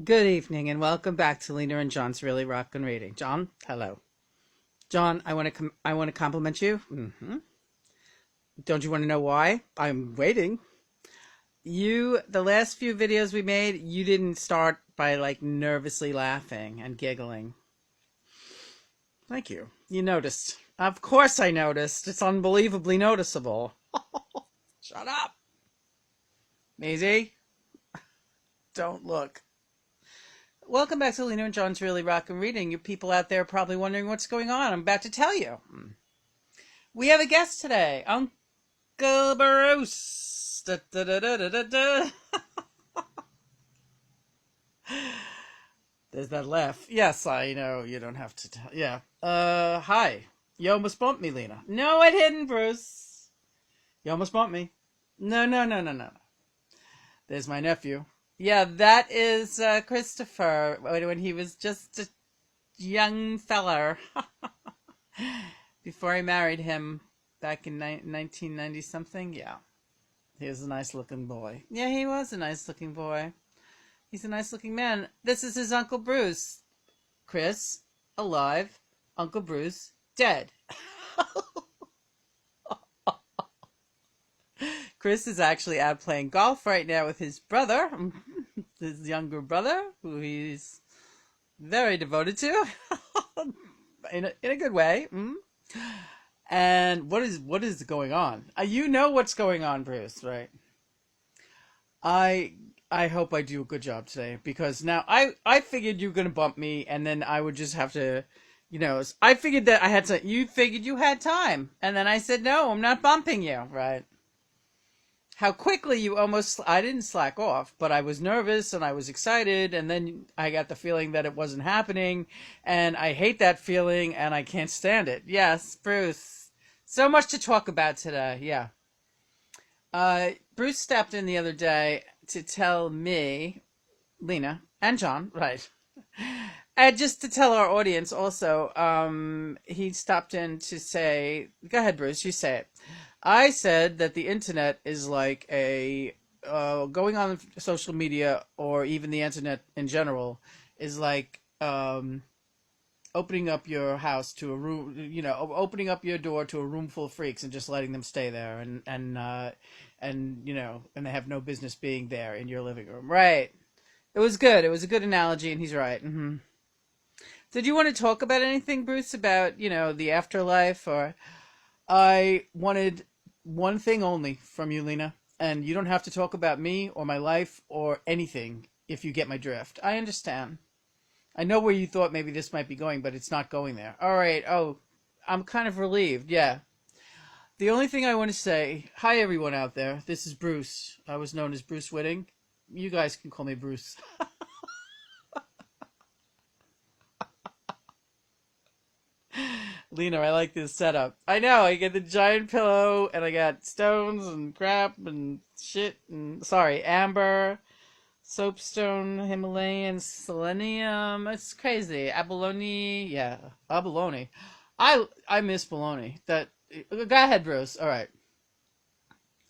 Good evening and welcome back to Lena and John's Really Rockin' Reading. John, hello. John, I want to compliment you. Don't you want to know why? I'm waiting. The last few videos we made, you didn't start by like nervously laughing and giggling. Thank you. You noticed. Of course I noticed. It's unbelievably noticeable. Shut up. Maisie, don't look. Welcome back to Lena and John's Really Rockin' Reading. You people out there are probably wondering what's going on. I'm about to tell you. We have a guest today, Uncle Bruce. Da, da, da, da, da, da. There's that laugh. Yes, I know. You don't have to tell. Yeah. Hi. You almost bumped me, Lena. No, I didn't, Bruce. You almost bumped me. No, no, no, no, no. There's my nephew. Yeah, that is Christopher when he was just a young feller before I married him back in 1990 something. Yeah, he was a nice looking boy. Yeah, he was a nice looking boy. He's a nice looking man. This is his Uncle Bruce. Chris, alive. Uncle Bruce, dead. Chris is actually out playing golf right now with his brother, his younger brother, who he's very devoted to, in a good way. And what is going on? You know what's going on, Bruce, right? I I hope I do a good job today because now I figured you were gonna bump me and then I would just have to, I figured that I had to. You figured you had time, and then I said no, I'm not bumping you, right? How quickly you almost, I didn't slack off, but I was nervous and I was excited, and then I got the feeling that it wasn't happening, and I hate that feeling and I can't stand it. Yes, Bruce. So much to talk about today. Yeah. Bruce stepped in the other day to tell me, Lena, and John, right? And just to tell our audience also, he stopped in to say, go ahead, Bruce, you say it. I said that the internet is like going on social media or even the internet in general is like opening up your house to a room, opening up your door to a room full of freaks and just letting them stay there and they have no business being there in your living room. Right. It was good. It was a good analogy, and he's right. Did you want to talk about anything, Bruce, about, the afterlife? Or I wanted one thing only from you, Lena, and you don't have to talk about me or my life or anything if you get my drift. I understand. I know where you thought maybe this might be going, but it's not going there. All right. Oh, I'm kind of relieved. Yeah. The only thing I want to say, hi everyone out there. This is Bruce. I was known as Bruce Whitting. You guys can call me Bruce. Lena, I like this setup. I know, I get the giant pillow, and I got stones and crap and shit, and, sorry, amber, soapstone, Himalayan, selenium. It's crazy. Abalone, yeah, abalone. I miss bologna. Go ahead, Bruce. All right.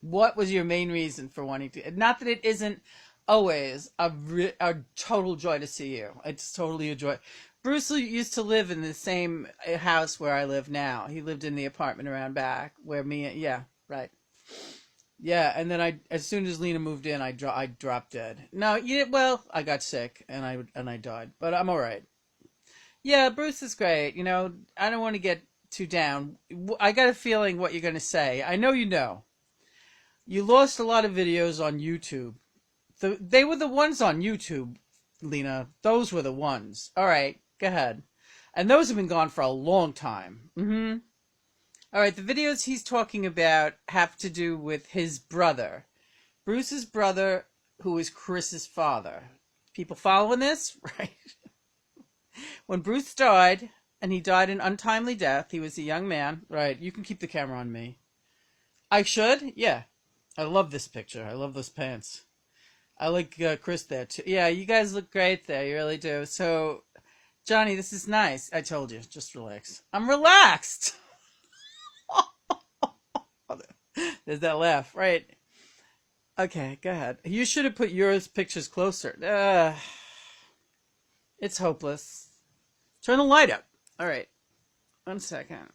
What was your main reason for wanting to? Not that it isn't always a total joy to see you. It's totally a joy. Bruce used to live in the same house where I live now. He lived in the apartment around back where yeah, right. Yeah, and then as soon as Lena moved in, I dropped dead. No, well, I got sick and I died, but I'm all right. Yeah, Bruce is great. I don't want to get too down. I got a feeling what you're going to say. I know you know. You lost a lot of videos on YouTube. They were the ones on YouTube, Lena. Those were the ones. All right, go ahead. And those have been gone for a long time. All right, the videos he's talking about have to do with his brother. Bruce's brother, who is Chris's father. People following this? Right. When Bruce died, and he died an untimely death, he was a young man. Right, you can keep the camera on me. I should? Yeah. I love this picture. I love those pants. I like Chris there too. Yeah, you guys look great there. You really do. So, Johnny, this is nice. I told you. Just relax. I'm relaxed. There's that laugh. Right. Okay, go ahead. You should have put yours pictures closer. It's hopeless. Turn the light up. All right. 1 second.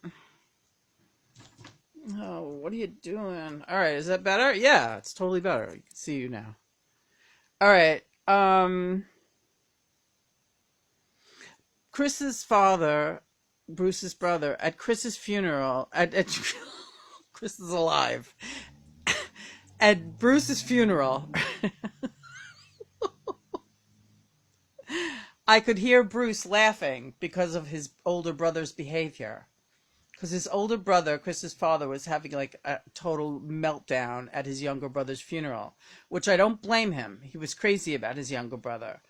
Oh, what are you doing? All right, is that better? Yeah, it's totally better. You can see you now. All right. Chris's father, Bruce's brother, at Chris's funeral, at Chris is alive. At Bruce's funeral, I could hear Bruce laughing because of his older brother's behavior. Because his older brother, Chris's father, was having like a total meltdown at his younger brother's funeral, which I don't blame him. He was crazy about his younger brother.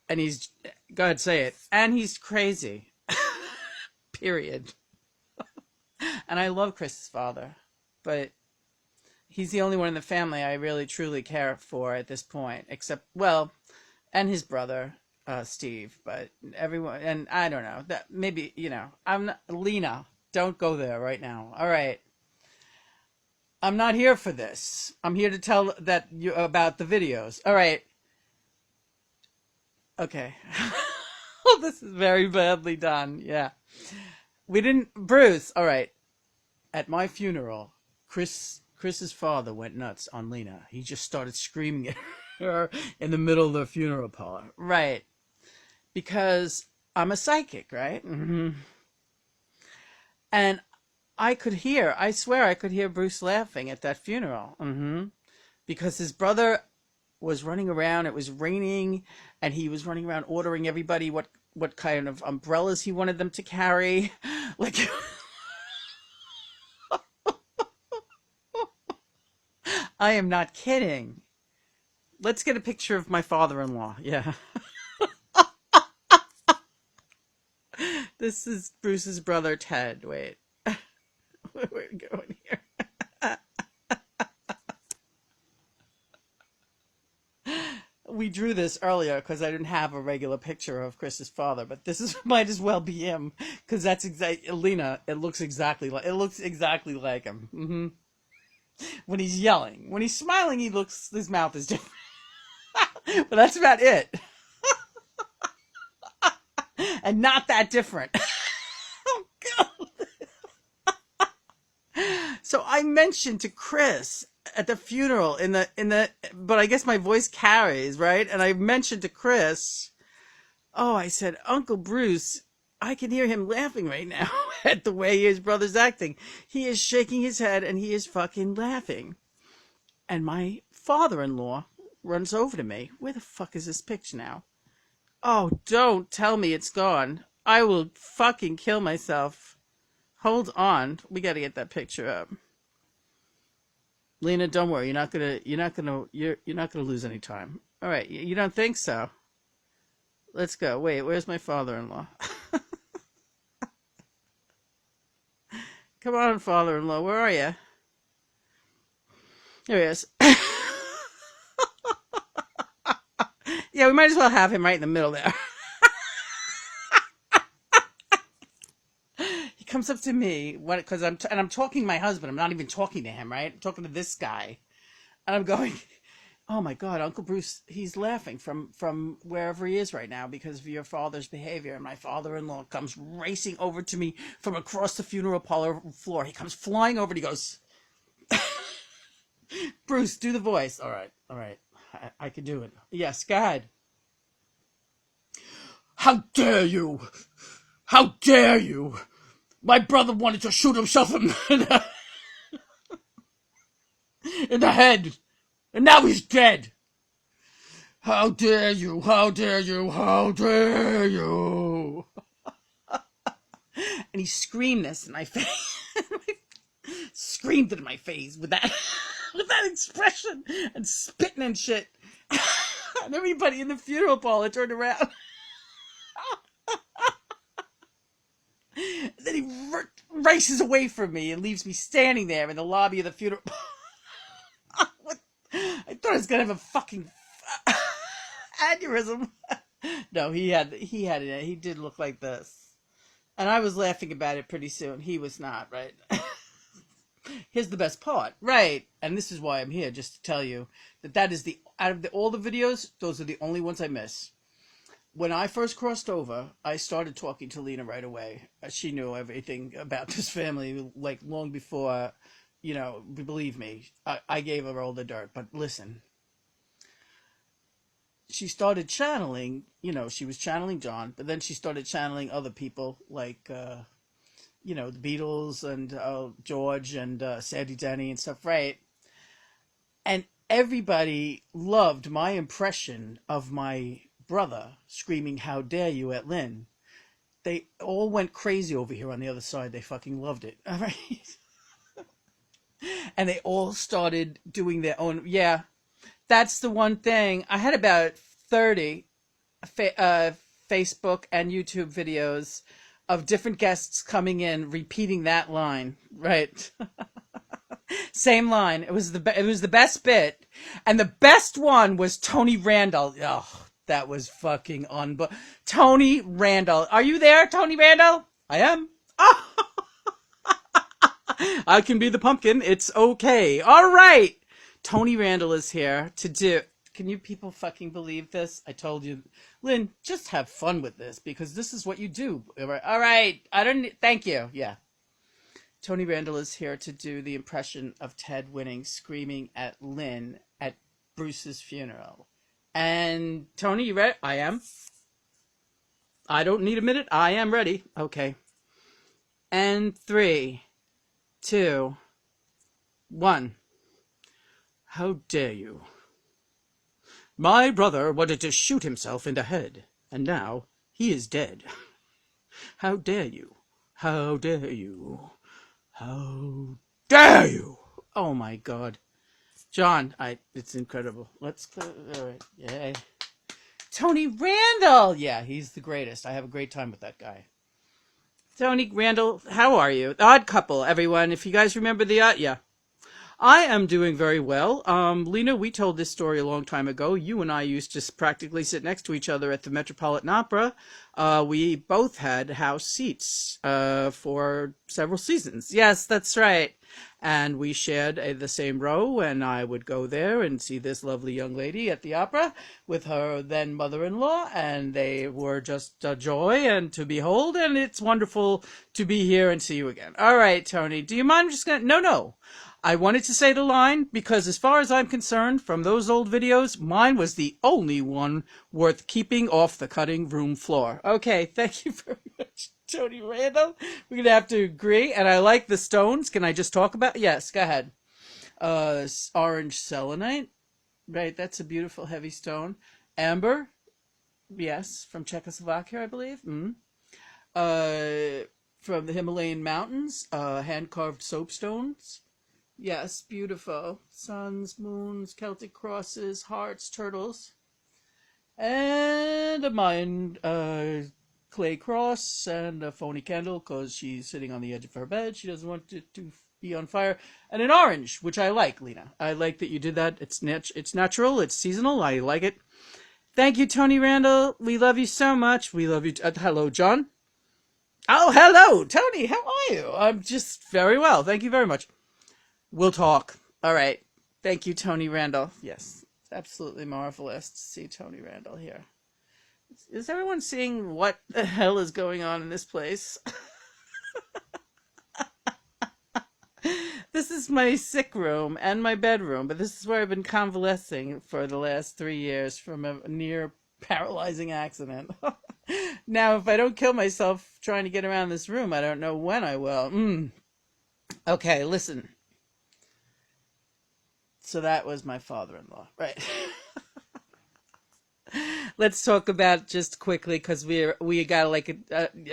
And he's, go ahead, say it. And he's crazy. Period. And I love Chris's father, but he's the only one in the family I really truly care for at this point, except, well, and his brother, Steve, but everyone, and I don't know, that maybe, I'm not, Lena, don't go there right now. All right. I'm not here for this. I'm here to tell that you about the videos. All right. Okay. Oh, this is very badly done. Yeah. We didn't, Bruce. All right. At my funeral, Chris's father went nuts on Lena. He just started screaming at her in the middle of the funeral parlor. Right. Because I'm a psychic, right? Mm-hmm. And I swear I could hear Bruce laughing at that funeral. Mm-hmm. Because his brother was running around. It was raining, and he was running around ordering everybody what kind of umbrellas he wanted them to carry. Like, I am not kidding. Let's get a picture of my father-in-law. Yeah. This is Bruce's brother, Ted. Wait. Where are we going here? We drew this earlier because I didn't have a regular picture of Chris's father, but this is might as well be him because that's exactly Lena. It looks exactly like him. Mm-hmm. When he's yelling, when he's smiling, his mouth is different, but that's about it, and not that different. Oh God! So I mentioned to Chris at the funeral but I guess my voice carries, right? And I mentioned to Chris, oh, I said, Uncle Bruce, I can hear him laughing right now at the way his brother's acting. He is shaking his head and he is fucking laughing. And my father-in-law runs over to me. Where the fuck is this picture now? Oh, don't tell me it's gone. I will fucking kill myself. Hold on. We gotta get that picture up. Lena, don't worry. You're not gonna lose any time. All right. You don't think so? Let's go. Wait, where's my father-in-law? Come on, father-in-law. Where are you? There he is. Yeah, we might as well have him right in the middle there. He comes up to me because I'm talking to my husband. I'm not even talking to him, right? I'm talking to this guy, and I'm going, oh my God, Uncle Bruce, he's laughing from wherever he is right now because of your father's behavior. And my father-in-law comes racing over to me from across the funeral parlor floor. He comes flying over and he goes, Bruce, do the voice. All right. I can do it. Yes, go ahead. How dare you? How dare you? My brother wanted to shoot himself in the head, and now he's dead. How dare you? How dare you? How dare you? And he screamed this in my face. Screamed it in my face with that expression and spitting and shit. And everybody in the funeral parlor turned around. And then he races away from me and leaves me standing there in the lobby of the funeral. I thought I was gonna have a fucking aneurysm. No, he did look like this, and I was laughing about it pretty soon. He was not, right? Here's the best part, right? And this is why I'm here, just to tell you that is out of all the videos, those are the only ones I miss. When I first crossed over, I started talking to Lena right away. She knew everything about this family, like long before, believe me, I gave her all the dirt. But listen, she started channeling, she was channeling John, but then she started channeling other people like, the Beatles and George and Sandy Denny and stuff, right? And everybody loved my impression of my brother screaming, "How dare you!" at Lynn. They all went crazy over here on the other side. They fucking loved it. All right. And they all started doing their own. Yeah, that's the one thing. I had about 30 Facebook and YouTube videos of different guests coming in repeating that line, right? Same line. It was the best bit, and the best one was Tony Randall. Oh, that was fucking Tony Randall. Are you there, Tony Randall? I am. Oh, I can be the pumpkin. It's okay. All right. Tony Randall is here to do. Can you people fucking believe this? I told you, Lynn, just have fun with this because this is what you do. All right. I don't. Thank you. Yeah. Tony Randall is here to do the impression of Ted Winning screaming at Lynn at Bruce's funeral. And Tony, you ready? I am. I don't need a minute. I am ready. Okay. And 3, 2, 1. How dare you? My brother wanted to shoot himself in the head, and now he is dead. How dare you? How dare you? How dare you? Oh my God. John, it's incredible. Let's clear. All right. Yay. Tony Randall. Yeah, he's the greatest. I have a great time with that guy. Tony Randall, how are you? The Odd Couple, everyone. If you guys remember yeah. I am doing very well. Lena, we told this story a long time ago. You and I used to practically sit next to each other at the Metropolitan Opera. We both had house seats for several seasons. Yes, that's right. And we shared the same row, and I would go there and see this lovely young lady at the opera with her then mother-in-law, and they were just a joy and to behold, and it's wonderful to be here and see you again. All right, Tony, do you mind? I'm just gonna... No. I wanted to say the line because as far as I'm concerned, from those old videos, mine was the only one worth keeping off the cutting room floor. Okay, thank you very much, Tony Randall. We're going to have to agree. And I like the stones. Can I just talk about... Yes, go ahead. Orange selenite. Right, that's a beautiful heavy stone. Amber. Yes, from Czechoslovakia, I believe. From the Himalayan mountains. Hand-carved soapstones. Yes, beautiful. Suns, moons, Celtic crosses, hearts, turtles. And a Mayan clay cross and a phony candle because she's sitting on the edge of her bed. She doesn't want it to be on fire. And an orange, which I like, Lena. I like that you did that. It's natural. It's seasonal. I like it. Thank you, Tony Randall. We love you so much. We love you. Hello, John. Oh, hello, Tony. How are you? I'm just very well. Thank you very much. We'll talk. All right. Thank you, Tony Randall. Yes, it's absolutely marvelous to see Tony Randall here. Is everyone seeing what the hell is going on in this place? This is my sick room and my bedroom, but this is where I've been convalescing for the last 3 years from a near paralyzing accident. Now, if I don't kill myself trying to get around this room, I don't know when I will. Okay, listen. So that was my father-in-law, right? Let's talk about just quickly because we got like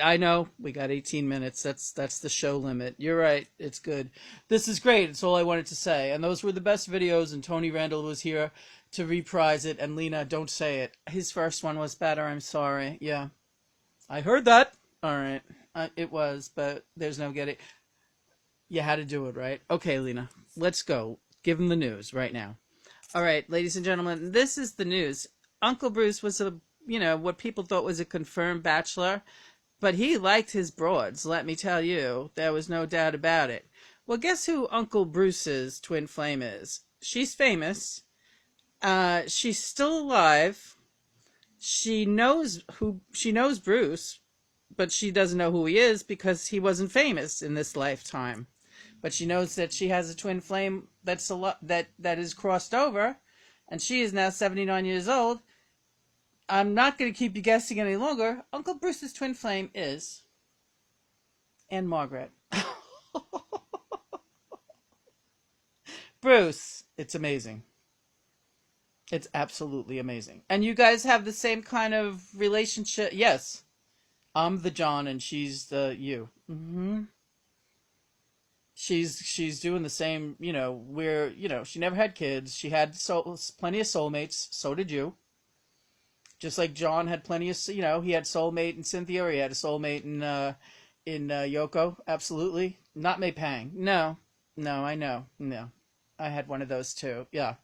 I know we got 18 minutes. That's the show limit. You're right. It's good. This is great. It's all I wanted to say. And those were the best videos. And Tony Randall was here to reprise it. And Lena, don't say it. His first one was better. I'm sorry. Yeah, I heard that. All right, it was, but there's no getting. You had to do it, right? Okay, Lena, let's go. Give him the news right now. All right, ladies and gentlemen, this is the news. Uncle Bruce was what people thought was a confirmed bachelor, but he liked his broads, let me tell you. There was no doubt about it. Well, guess who Uncle Bruce's twin flame is? She's famous. She's still alive, She knows Bruce, but she doesn't know who he is because he wasn't famous in this lifetime. But she knows that she has a twin flame that's a lot that is crossed over, and she is now 79 years old. I'm not going to keep you guessing any longer. Uncle Bruce's twin flame is Anne Margaret. Bruce, it's amazing. It's absolutely amazing. And you guys have the same kind of relationship. Yes. I'm the John and she's the you. Mm-hmm. She's doing the same, she never had kids. She had plenty of soulmates. So did you. Just like John had plenty of, he had soulmate in Cynthia, or he had a soulmate in Yoko. Absolutely. Not May Pang. No. No, I know. No. I had one of those too. Yeah.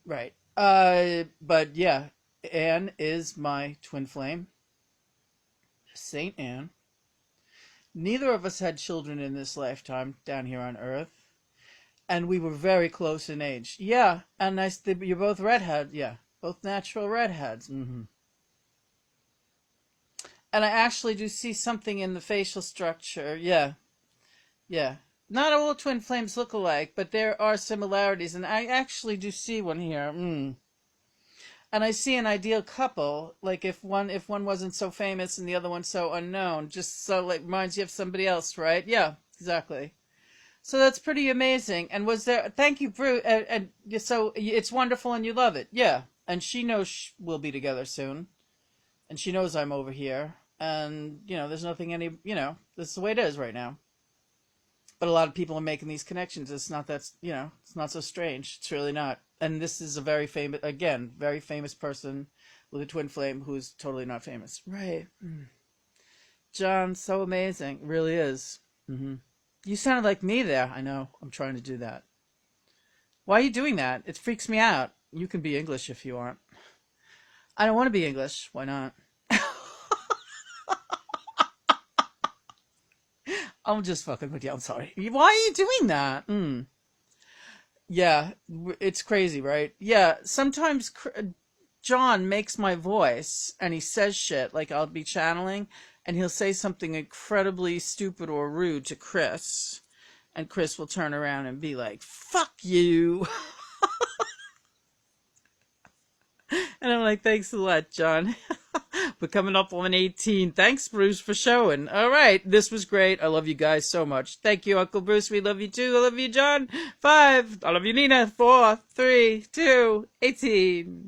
Right. But yeah, Anne is my twin flame. Saint Anne. Neither of us had children in this lifetime down here on Earth. And we were very close in age. Yeah, and you're both redhead. Yeah, both natural redheads. Mm-hmm. And I actually do see something in the facial structure. Yeah, yeah. Not all twin flames look alike, but there are similarities, and I actually do see one here. And I see an ideal couple, like if one wasn't so famous and the other one so unknown, just so like reminds you of somebody else, right? Yeah, exactly. So that's pretty amazing. And thank you, Bruce, and so it's wonderful and you love it. Yeah. And she knows we'll be together soon. And she knows I'm over here. And, there's nothing this is the way it is right now. But a lot of people are making these connections. It's not it's not so strange. It's really not. And this is a very famous person with a twin flame who's totally not famous. Right. John, so amazing. Really is. Mm-hmm. You sounded like me there. I know. I'm trying to do that. Why are you doing that? It freaks me out. You can be English if you want. I don't want to be English. Why not? I'm just fucking with you. I'm sorry. Why are you doing that? Yeah, it's crazy, right? Yeah, sometimes John makes my voice and he says shit, like I'll be channeling and he'll say something incredibly stupid or rude to Chris, and Chris will turn around and be like, fuck you. And I'm like, thanks a lot, John. We're coming up on 18. Thanks, Bruce, for showing. All right. This was great. I love you guys so much. Thank you, Uncle Bruce. We love you too. I love you, John. 5. I love you, Nina. 4, 3, 2, 18.